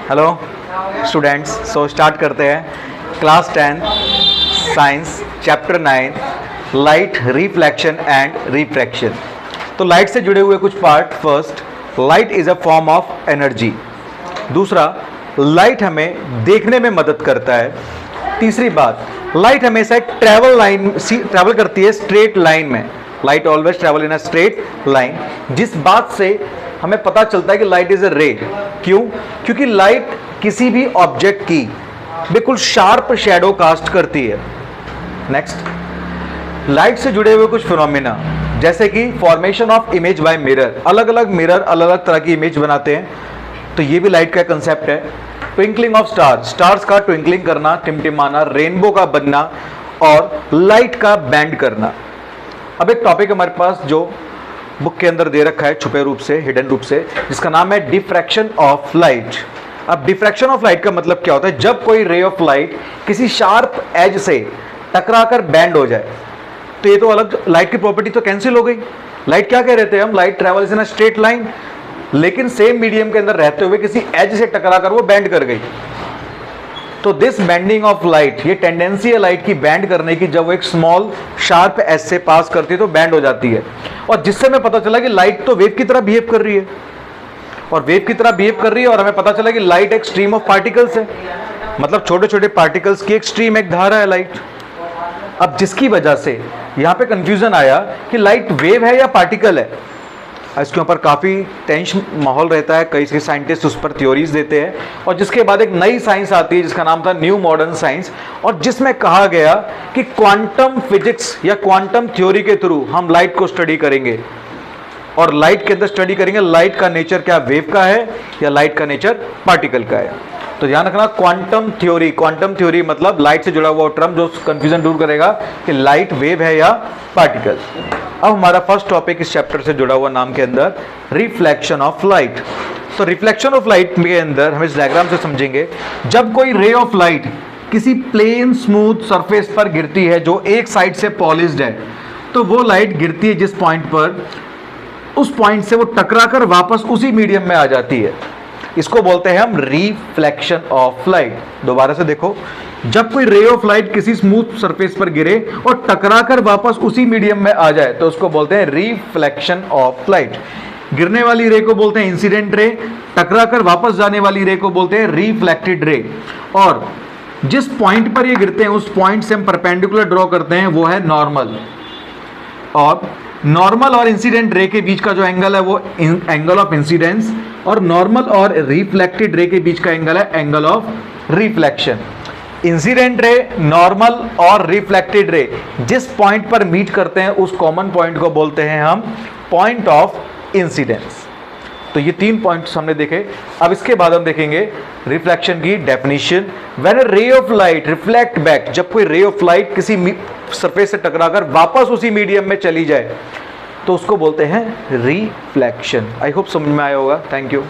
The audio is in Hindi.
हेलो स्टूडेंट्स, सो स्टार्ट करते हैं class 10 science chapter 9 light reflection and refraction. तो लाइट से जुड़े हुए कुछ part. First, light is a form of energy. दूसरा, लाइट हमें देखने में मदद करता है। तीसरी बात, लाइट हमेशा ट्रैवल करती है स्ट्रेट लाइन में। Light always travel in a straight line, जिस बात से हमें पता चलता है कि लाइट इज अ रे। क्यों? क्योंकि लाइट किसी भी ऑब्जेक्ट की बिल्कुल शार्प शैडो कास्ट करती है। नेक्स्ट, लाइट से जुड़े हुए कुछ फिनोमिना, जैसे कि formation of image by mirror. अलग अलग मिरर अलग अलग तरह की इमेज बनाते हैं, तो ये भी लाइट का कंसेप्ट है। ट्विंकलिंग ऑफ स्टार्स, स्टार्स का ट्विंकलिंग करना, टिमटिमाना, रेनबो का बनना और लाइट का बैंड करना। अब एक टॉपिक हमारे पास जो बुक के अंदर दे रखा है छुपे रूप से, हिडन रूप से, जिसका नाम है डिफ्रैक्शन ऑफ लाइट। अब डिफ्रैक्शन ऑफ लाइट का मतलब क्या होता है? जब कोई रे ऑफ लाइट किसी शार्प एज से टकराकर बैंड हो जाए, तो ये तो अलग, लाइट की प्रॉपर्टी तो कैंसिल हो गई। लाइट क्या कह रहे थे हम? Light travels in a straight line, लेकिन सेम मीडियम के अंदर रहते हुए किसी एज से टकराकर वो बैंड कर गई। तो दिस बेंडिंग ऑफ लाइट, ये टेंडेंसी है लाइट की बैंड करने की। जब वो एक स्मॉल शार्प एज से पास करती है तो बैंड हो जाती है, और जिससे हमें पता चला कि लाइट तो वेव की तरह बिहेव कर रही है, और वेव की तरह बिहेव कर रही है, और हमें पता चला कि लाइट एक स्ट्रीम ऑफ पार्टिकल्स है, मतलब छोटे छोटे पार्टिकल्स की एक स्ट्रीम, एक धारा है लाइट। अब जिसकी वजह से यहां पे कंफ्यूजन आया कि लाइट वेव है या पार्टिकल है। इसके ऊपर काफ़ी टेंस माहौल रहता है, कई साइंटिस्ट उस पर थ्योरीज देते हैं, और जिसके बाद एक नई साइंस आती है जिसका नाम था न्यू मॉडर्न साइंस, और जिसमें कहा गया कि क्वांटम फिजिक्स या क्वांटम थ्योरी के थ्रू हम लाइट को स्टडी करेंगे, और लाइट के अंदर स्टडी करेंगे लाइट का नेचर क्या वेव का है या लाइट का नेचर पार्टिकल का है। तो ध्यान रखना, क्वांटम थ्योरी, क्वांटम थ्योरी मतलब लाइट से जुड़ा हुआ टर्म जो कंफ्यूजन दूर करेगा कि लाइट वेव है या पार्टिकल। अब हमारा फर्स्ट टॉपिक इस चैप्टर से जुड़ा हुआ नाम के अंदर रिफ्लेक्शन ऑफ लाइट। तो रिफ्लेक्शन ऑफ लाइट के अंदर हम इस डायग्राम से समझेंगे, जब कोई रे ऑफ लाइट किसी प्लेन स्मूथ सरफेस पर गिरती है जो एक साइड से पॉलिश्ड है, तो वो लाइट गिरती है जिस पॉइंट पर, उस पॉइंट से वो टकराकर वापस उसी मीडियम में आ जाती है। इसको बोलते हैं हम रिफ्लेक्शन ऑफ लाइट। दोबारा से देखो, जब कोई रे ऑफ लाइट किसी स्मूथ सरफेस पर गिरे और टकराकर वापस उसी मीडियम में आ जाए तो उसको बोलते हैं रिफ्लेक्शन ऑफ लाइट। गिरने वाली रे को बोलते हैं इंसिडेंट रे, टकराकर वापस जाने वाली रे को बोलते हैं रिफ्लेक्टेड रे। और जिस पॉइंट पर ये गिरते हैं उस पॉइंट से हम परपेंडिकुलर ड्रॉ करते हैं, वो है नॉर्मल। और नॉर्मल और इंसिडेंट रे के बीच का जो एंगल है वो एंगल ऑफ इंसिडेंस, और नॉर्मल और रिफ्लेक्टेड रे के बीच का एंगल है angle of reflection. Incident ray, normal और रिफ्लेक्टेड रे जिस पॉइंट पर मीट करते हैं उस कॉमन पॉइंट को बोलते हैं हम पॉइंट ऑफ इंसिडेंस। तो ये तीन पॉइंट्स हमने देखे। अब इसके बाद हम देखेंगे रिफ्लेक्शन की definition. When a ray of light reflect back, जब कोई रे ऑफ लाइट किसी सरफेस से टकराकर वापस उसी मीडियम में चली जाए तो उसको बोलते हैं रिफ्लेक्शन। आई होप समझ में आया होगा। Thank you.